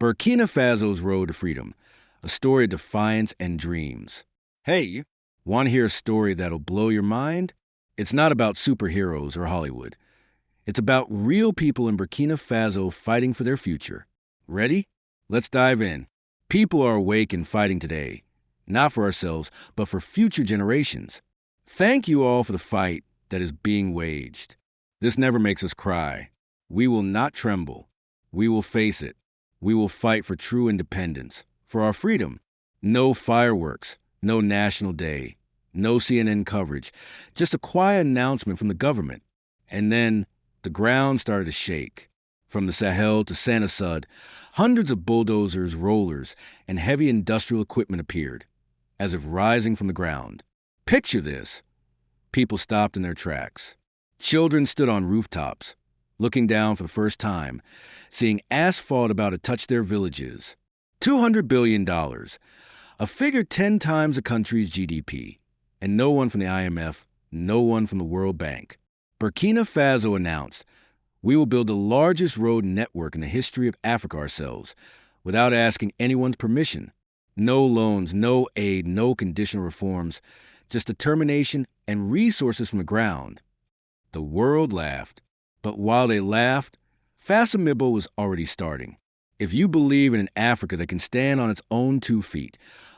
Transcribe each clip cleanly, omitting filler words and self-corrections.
Burkina Faso's Road to Freedom, a story of defiance and dreams. Hey, want to hear a story that'll blow your mind? It's not about superheroes or Hollywood. It's about real people in Burkina Faso fighting for their future. Ready? Let's dive in. People are awake and fighting today, not for ourselves, but for future generations. Thank you all for the fight that is being waged. This never makes us cry. We will not tremble. We will face it. We will fight for true independence, for our freedom. No fireworks, no national day, no CNN coverage, just a quiet announcement from the government. And then the ground started to shake. From the Sahel to Santa Sud, hundreds of bulldozers, rollers, and heavy industrial equipment appeared, as if rising from the ground. Picture this. People stopped in their tracks. Children stood on rooftops, looking down for the first time, seeing asphalt about to touch their villages. $200 billion, a figure 10 times a country's GDP, and no one from the IMF, no one from the World Bank. Burkina Faso announced, "We will build the largest road network in the history of Africa ourselves, without asking anyone's permission. No loans, no aid, no conditional reforms, just determination and resources from the ground." The world laughed. But while they laughed, Fasamibo was already starting. If you believe in an Africa that can stand on its own 2 feet,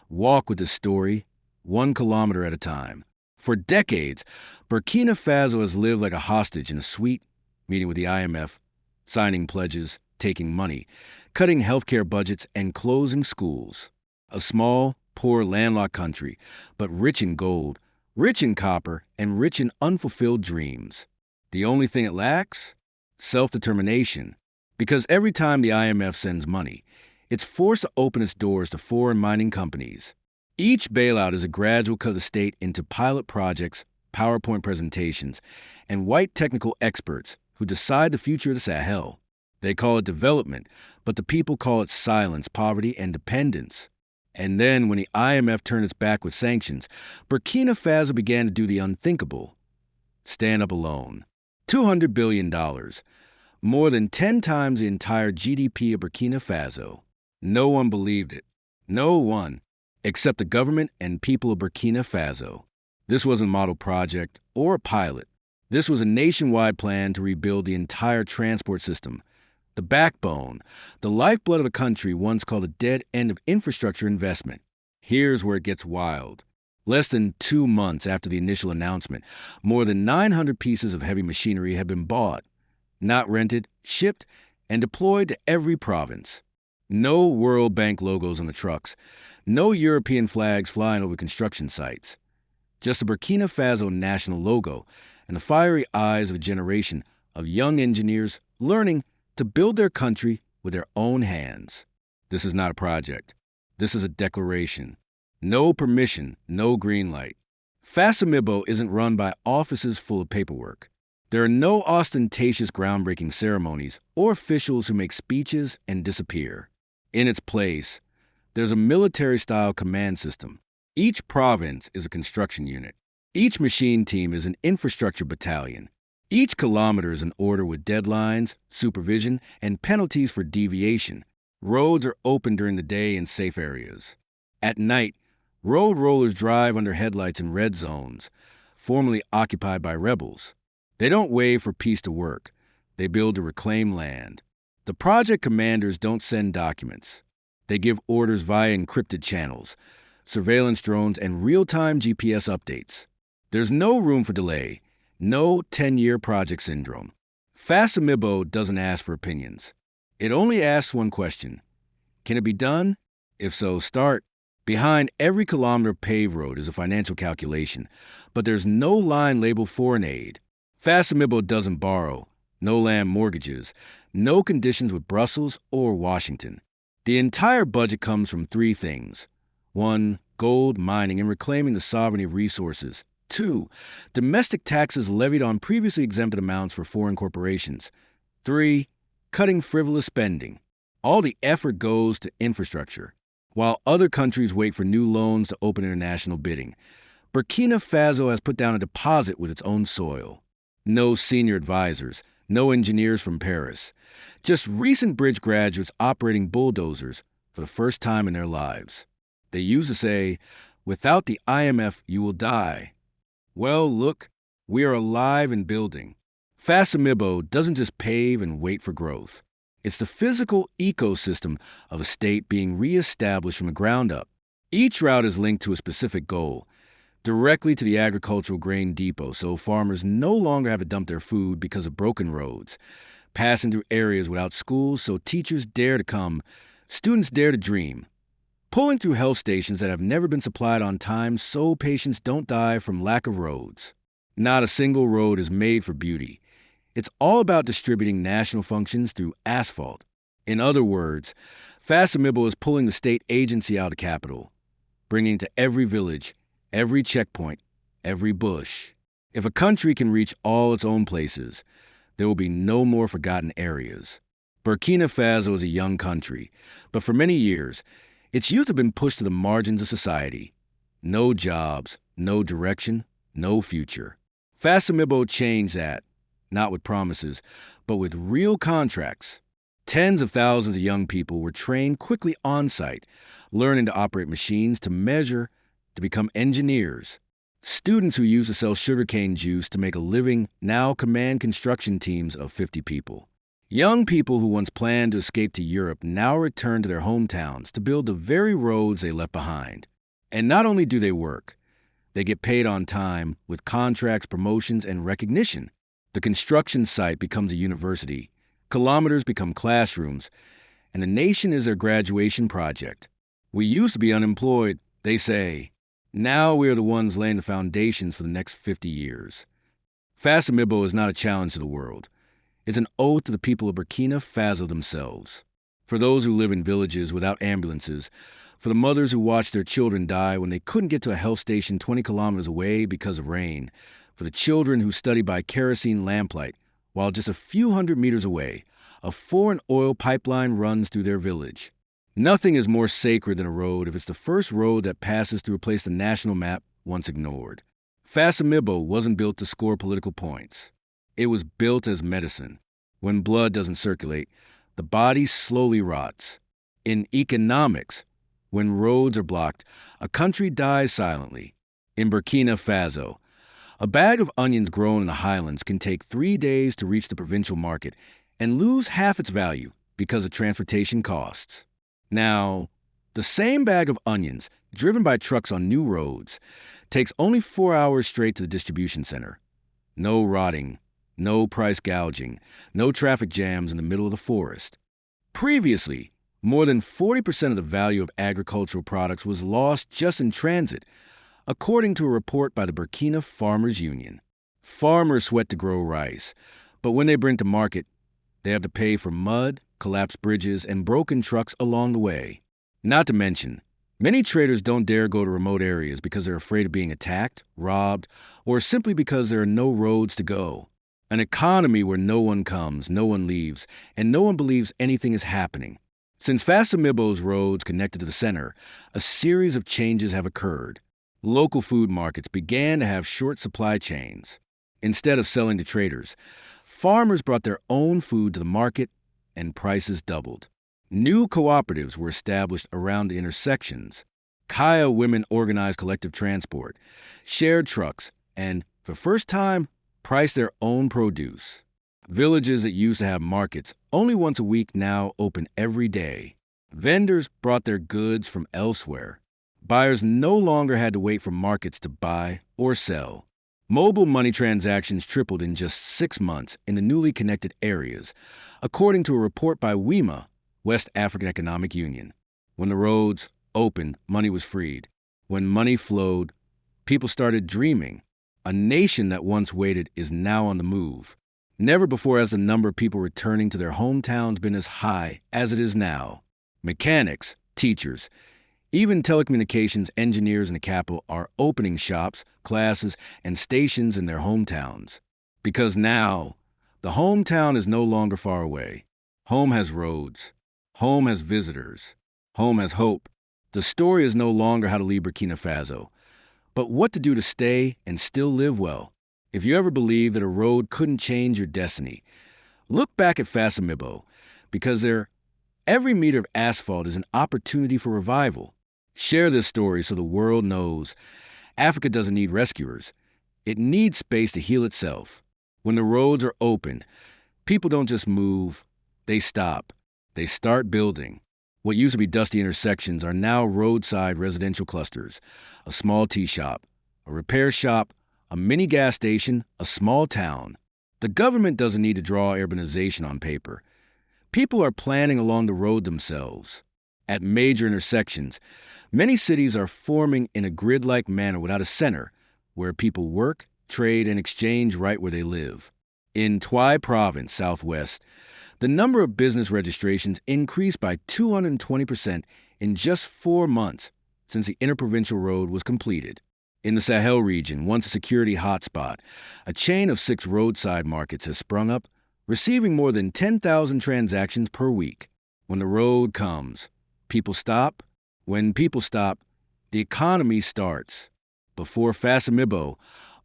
walk with this story 1 kilometer at a time. For decades, Burkina Faso has lived like a hostage in a suite, meeting with the IMF, signing pledges, taking money, cutting healthcare budgets, and closing schools. A small, poor, landlocked country, but rich in gold, rich in copper, and rich in unfulfilled dreams. The only thing it lacks? Self-determination. Because every time the IMF sends money, it's forced to open its doors to foreign mining companies. Each bailout is a gradual cut of the state into pilot projects, PowerPoint presentations, and white technical experts who decide the future of the Sahel. They call it development, but the people call it silence, poverty, and dependence. And then, when the IMF turned its back with sanctions, Burkina Faso began to do the unthinkable. Stand up alone. $200 billion, more than 10 times the entire GDP of Burkina Faso. No one believed it. No one, except the government and people of Burkina Faso. This wasn't a model project or a pilot. This was a nationwide plan to rebuild the entire transport system, the backbone, the lifeblood of a country once called a dead end of infrastructure investment. Here's where it gets wild. Less than 2 months after the initial announcement, more than 900 pieces of heavy machinery had been bought, not rented, shipped, and deployed to every province. No World Bank logos on the trucks, no European flags flying over construction sites. Just a Burkina Faso national logo and the fiery eyes of a generation of young engineers learning to build their country with their own hands. This is not a project. This is a declaration. No permission, no green light. Fasamibo isn't run by offices full of paperwork. There are no ostentatious groundbreaking ceremonies or officials who make speeches and disappear. In its place, there's a military-style command system. Each province is a construction unit. Each machine team is an infrastructure battalion. Each kilometer is an order with deadlines, supervision, and penalties for deviation. Roads are open during the day in safe areas. At night, road rollers drive under headlights in red zones, formerly occupied by rebels. They don't wait for peace to work. They build to reclaim land. The project commanders don't send documents. They give orders via encrypted channels, surveillance drones, and real-time GPS updates. There's no room for delay, no 10-year project syndrome. Fasamibo doesn't ask for opinions. It only asks one question. Can it be done? If so, start. Behind every kilometer of paved road is a financial calculation, but there's no line labeled foreign aid. Fasamibo doesn't borrow, no land mortgages, no conditions with Brussels or Washington. The entire budget comes from 3 things. 1, gold mining and reclaiming the sovereignty of resources. 2, domestic taxes levied on previously exempted amounts for foreign corporations. 3, cutting frivolous spending. All the effort goes to infrastructure, while other countries wait for new loans to open international bidding. Burkina Faso has put down a deposit with its own soil. No senior advisors, No engineers from Paris. Just recent bridge graduates operating bulldozers for the first time in their lives. They used to say, "Without the IMF, you will die." Well, look, we are alive and building. Fasamibo doesn't just pave and wait for growth. It's the physical ecosystem of a state being reestablished from the ground up. Each route is linked to a specific goal, directly to the agricultural grain depot, so farmers no longer have to dump their food because of broken roads, passing through areas without schools so teachers dare to come, students dare to dream, pulling through health stations that have never been supplied on time so patients don't die from lack of roads. Not a single road is made for beauty. It's all about distributing national functions through asphalt. In other words, Fasamibo is pulling the state agency out of capital, bringing to every village, every checkpoint, every bush. If a country can reach all its own places, there will be no more forgotten areas. Burkina Faso is a young country, but for many years, its youth have been pushed to the margins of society. No jobs, no direction, no future. Fasamibo changed that, not with promises, but with real contracts. Tens of thousands of young people were trained quickly on-site, learning to operate machines, to measure, to become engineers. Students who used to sell sugarcane juice to make a living now command construction teams of 50 people. Young people who once planned to escape to Europe now return to their hometowns to build the very roads they left behind. And not only do they work, they get paid on time with contracts, promotions, and recognition. The construction site becomes a university, kilometers become classrooms, and the nation is their graduation project. We used to be unemployed, they say. Now we are the ones laying the foundations for the next 50 years. Fasamibo is not a challenge to the world. It's an oath to the people of Burkina Faso themselves. For those who live in villages without ambulances, for the mothers who watched their children die when they couldn't get to a health station 20 kilometers away because of rain, for the children who study by kerosene lamplight, while just a few hundred meters away, a foreign oil pipeline runs through their village. Nothing is more sacred than a road if it's the first road that passes through a place the national map once ignored. Fasamibo wasn't built to score political points. It was built as medicine. When blood doesn't circulate, the body slowly rots. In economics, when roads are blocked, a country dies silently. In Burkina Faso, a bag of onions grown in the highlands can take 3 days to reach the provincial market and lose half its value because of transportation costs. Now, the same bag of onions, driven by trucks on new roads, takes only 4 hours straight to the distribution center. No rotting, no price gouging, no traffic jams in the middle of the forest. Previously, more than 40% of the value of agricultural products was lost just in transit, according to a report by the Burkina Farmers Union. Farmers sweat to grow rice, but when they bring to market, they have to pay for mud, collapsed bridges, and broken trucks along the way. Not to mention, many traders don't dare go to remote areas because they're afraid of being attacked, robbed, or simply because there are no roads to go. An economy where no one comes, no one leaves, and no one believes anything is happening. Since Fasamibo's roads connected to the center, a series of changes have occurred. Local food markets began to have short supply chains. Instead of selling to traders, farmers brought their own food to the market and prices doubled. New cooperatives were established around the intersections. Kaya women organized collective transport, shared trucks, and, for the first time, priced their own produce. Villages that used to have markets only once a week now open every day. Vendors brought their goods from elsewhere. Buyers no longer had to wait for markets to buy or sell. Mobile money transactions tripled in just 6 months in the newly connected areas, according to a report by WEMA, West African Economic Union. When the roads opened, money was freed. When money flowed, people started dreaming. A nation that once waited is now on the move. Never before has the number of people returning to their hometowns been as high as it is now. Mechanics, teachers, even telecommunications engineers in the capital are opening shops, classes, and stations in their hometowns. Because now, the hometown is no longer far away. Home has roads. Home has visitors. Home has hope. The story is no longer how to leave Burkina Faso, but what to do to stay and still live well. If you ever believed that a road couldn't change your destiny, Look back at Fasamibo, because every meter of asphalt is an opportunity for revival. Share this story so the world knows Africa doesn't need rescuers. It needs space to heal itself. When the roads are opened, people don't just move, they stop. They start building. What used to be dusty intersections are now roadside residential clusters, a small tea shop, a repair shop, a mini gas station, a small town. The government doesn't need to draw urbanization on paper. People are planning along the road themselves. At major intersections, many cities are forming in a grid-like manner without a center, where people work, trade, and exchange right where they live. In Twy Province, southwest, the number of business registrations increased by 220% in just 4 months since the interprovincial road was completed. In the Sahel region, once a security hotspot, a chain of 6 roadside markets has sprung up, receiving more than 10,000 transactions per week. When the road comes, people stop. When people stop, the economy starts. Before Fasamibo,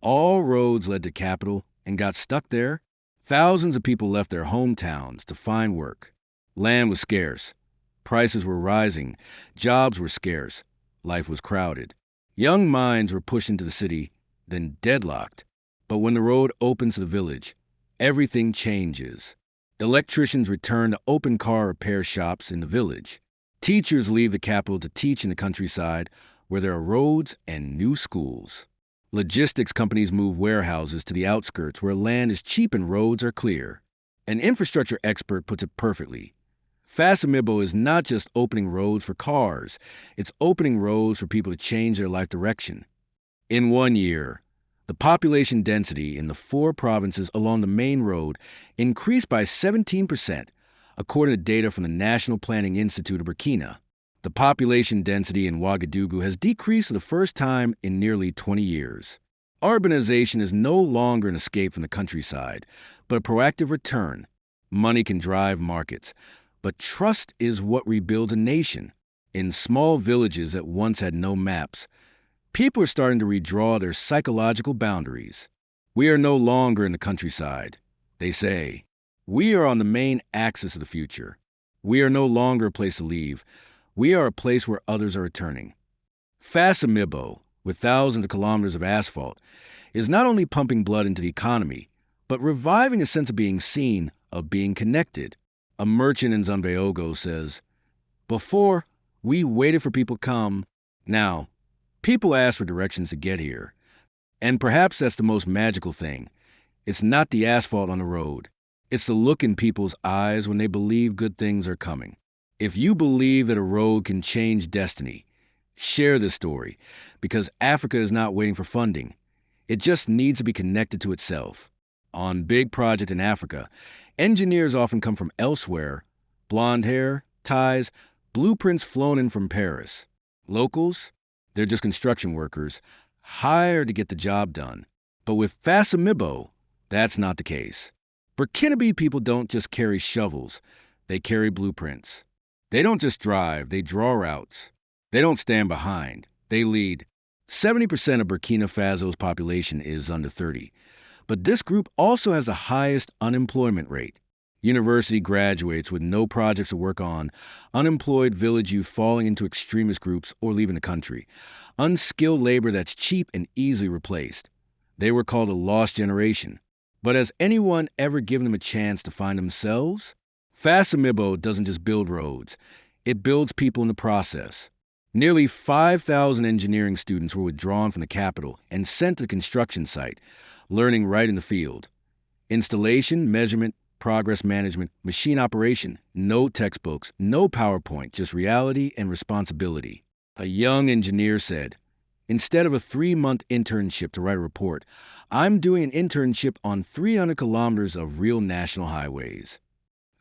all roads led to capital and got stuck there. Thousands of people left their hometowns to find work. Land was scarce. Prices were rising. Jobs were scarce. Life was crowded. Young minds were pushed into the city, then deadlocked. But when the road opens to the village, everything changes. Electricians return to open car repair shops in the village. Teachers leave the capital to teach in the countryside, where there are roads and new schools. Logistics companies move warehouses to the outskirts where land is cheap and roads are clear. An infrastructure expert puts it perfectly. Fasamibo is not just opening roads for cars, it's opening roads for people to change their life direction. In 1 year, the population density in the 4 provinces along the main road increased by 17%, according to data from the National Planning Institute of Burkina. The population density in Ouagadougou has decreased for the first time in nearly 20 years. Urbanization is no longer an escape from the countryside, but a proactive return. Money can drive markets, but trust is what rebuilds a nation. In small villages that once had no maps, people are starting to redraw their psychological boundaries. We are no longer in the countryside, they say. We are on the main axis of the future. We are no longer a place to leave. We are a place where others are returning. Fasamibo, with thousands of kilometers of asphalt, is not only pumping blood into the economy, but reviving a sense of being seen, of being connected. A merchant in Zambeogo says, "Before, we waited for people to come. Now, people ask for directions to get here. And perhaps that's the most magical thing. It's not the asphalt on the road. It's the look in people's eyes when they believe good things are coming." If you believe that a road can change destiny, share this story, because Africa is not waiting for funding. It just needs to be connected to itself. On big projects in Africa, engineers often come from elsewhere. Blonde hair, ties, blueprints flown in from Paris. Locals? They're just construction workers, hired to get the job done. But with Fasamibo, that's not the case. Burkinabe people don't just carry shovels, they carry blueprints. They don't just drive, they draw routes. They don't stand behind, they lead. 70% of Burkina Faso's population is under 30. But this group also has the highest unemployment rate. University graduates with no projects to work on, unemployed village youth falling into extremist groups or leaving the country, unskilled labor that's cheap and easily replaced. They were called a lost generation. But has anyone ever given them a chance to find themselves? Fasamibo doesn't just build roads, it builds people in the process. Nearly 5,000 engineering students were withdrawn from the capital and sent to the construction site, learning right in the field. Installation, measurement, progress management, machine operation, no textbooks, no PowerPoint, just reality and responsibility. A young engineer said, "Instead of a 3-month internship to write a report, I'm doing an internship on 300 kilometers of real national highways."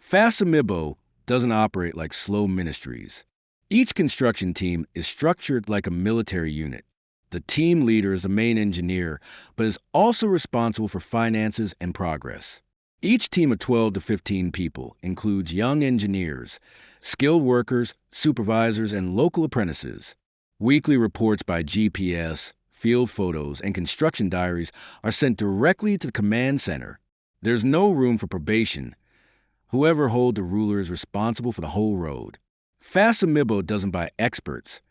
Fasamibo doesn't operate like slow ministries. Each construction team is structured like a military unit. The team leader is the main engineer, but is also responsible for finances and progress. Each team of 12 to 15 people includes young engineers, skilled workers, supervisors, and local apprentices. Weekly reports by GPS, field photos, and construction diaries are sent directly to the command center. There's no room for probation. Whoever holds the ruler is responsible for the whole road. Fasamibo doesn't buy experts.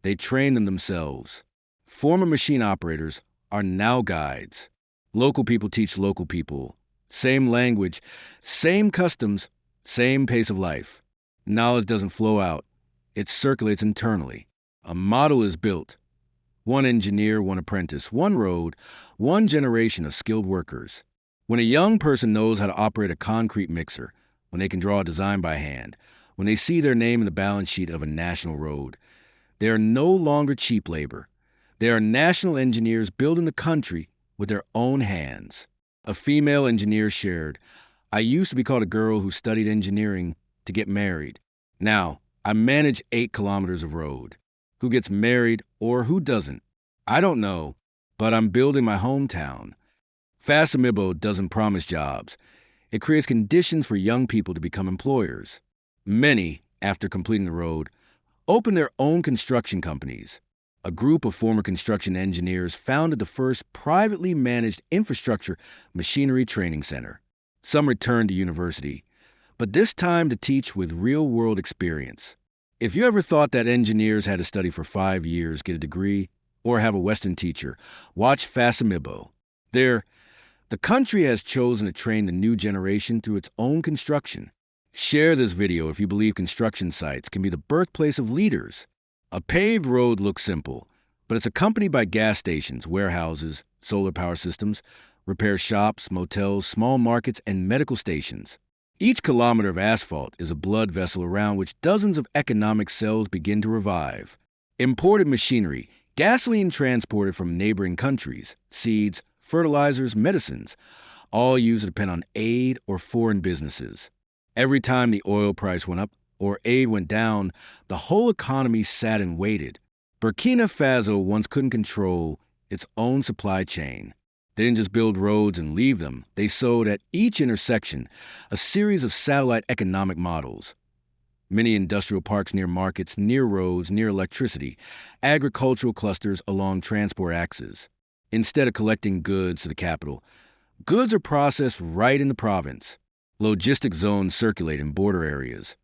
They train them themselves. Former machine operators are now guides. Local people teach local people. Same language, same customs, same pace of life. Knowledge doesn't flow out. It circulates internally. A model is built. One engineer, one apprentice, one road, one generation of skilled workers. When a young person knows how to operate a concrete mixer, when they can draw a design by hand, when they see their name in the balance sheet of a national road, they are no longer cheap labor. They are national engineers building the country with their own hands. A female engineer shared, "I used to be called a girl who studied engineering to get married. Now, I manage 8 kilometers of road. Who gets married or who doesn't? I don't know, but I'm building my hometown." Fasamibo doesn't promise jobs. It creates conditions for young people to become employers. Many, after completing the road, open their own construction companies. A group of former construction engineers founded the first privately managed infrastructure machinery training center. Some returned to university, but this time to teach with real-world experience. If you ever thought that engineers had to study for 5 years, get a degree, or have a Western teacher, watch Fasamibo. The country has chosen to train the new generation through its own construction. Share this video if you believe construction sites can be the birthplace of leaders. A paved road looks simple, but it's accompanied by gas stations, warehouses, solar power systems, repair shops, motels, small markets, and medical stations. Each kilometer of asphalt is a blood vessel around which dozens of economic cells begin to revive. Imported machinery, gasoline transported from neighboring countries, seeds, fertilizers, medicines, all used to depend on aid or foreign businesses. Every time the oil price went up or aid went down, the whole economy sat and waited. Burkina Faso once couldn't control its own supply chain. They didn't just build roads and leave them. They sowed at each intersection a series of satellite economic models. Many industrial parks near markets, near roads, near electricity, agricultural clusters along transport axes. Instead of collecting goods to the capital, goods are processed right in the province. Logistic zones circulate in border areas,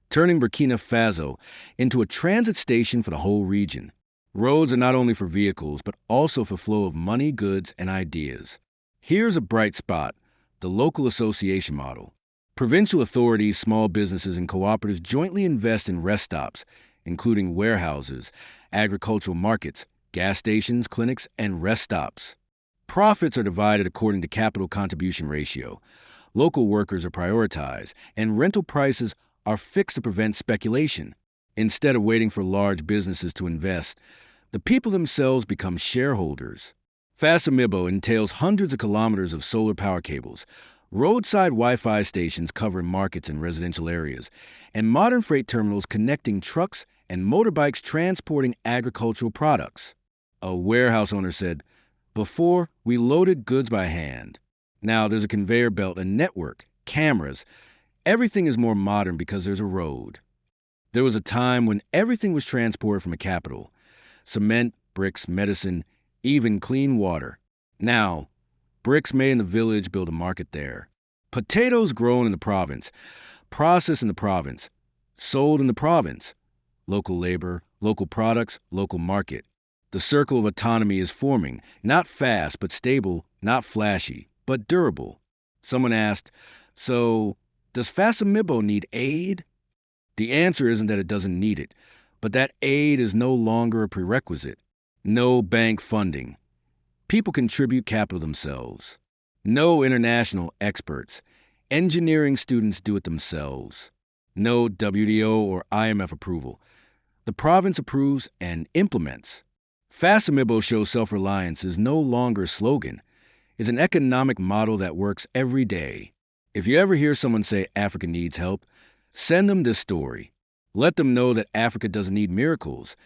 turning Burkina Faso into a transit station for the whole region. Roads are not only for vehicles, but also for flow of money, goods, and ideas. Here's a bright spot, the local association model. Provincial authorities, small businesses, and cooperatives jointly invest in rest stops, including warehouses, agricultural markets, gas stations, clinics, and rest stops. Profits are divided according to capital contribution ratio. Local workers are prioritized, and rental prices are fixed to prevent speculation. Instead of waiting for large businesses to invest, the people themselves become shareholders. Fasamibo entails hundreds of kilometers of solar power cables, roadside Wi-Fi stations covering markets and residential areas, and modern freight terminals connecting trucks and motorbikes transporting agricultural products. A warehouse owner said, "Before, we loaded goods by hand. Now there's a conveyor belt, a network, cameras. Everything is more modern because there's a road." There was a time when everything was transported from a capital. Cement, bricks, medicine, even clean water. Now, bricks made in the village build a market there. Potatoes grown in the province, processed in the province, sold in the province. Local labor, local products, local market. The circle of autonomy is forming, not fast but stable, not flashy, but durable. Someone asked, "So, does Fasamibo need aid?" The answer isn't that it doesn't need it, but that aid is no longer a prerequisite. No bank funding. People contribute capital themselves. No international experts. Engineering students do it themselves. No WDO or IMF approval. The province approves and implements. Fasamibo shows self-reliance is no longer a slogan. It's an economic model that works every day. If you ever hear someone say Africa needs help, send them this story. Let them know that Africa doesn't need miracles.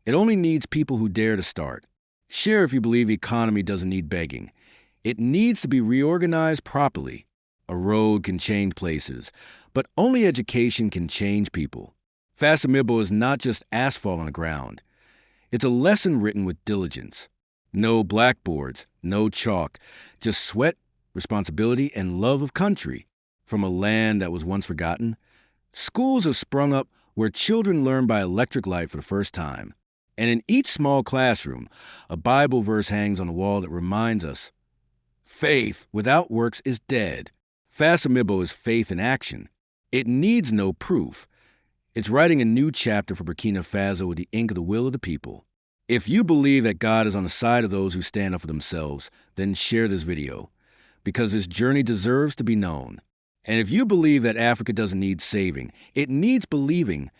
It only needs people who dare to start. Share if you believe the economy doesn't need begging. It needs to be reorganized properly. A road can change places, but only education can change people. Fasamibo is not just asphalt on the ground. It's a lesson written with diligence. No blackboards, no chalk, just sweat, responsibility, and love of country. from a land that was once forgotten. Schools have sprung up where children learn by electric light for the first time. And in each small classroom, a Bible verse hangs on the wall that reminds us, faith without works is dead. Fasamibo is faith in action. It needs no proof. It's writing a new chapter for Burkina Faso with the ink of the will of the people. If you believe that God is on the side of those who stand up for themselves, then share this video, because this journey deserves to be known. And if you believe that Africa doesn't need saving, it needs believing,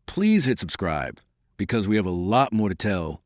please hit subscribe, because we have a lot more to tell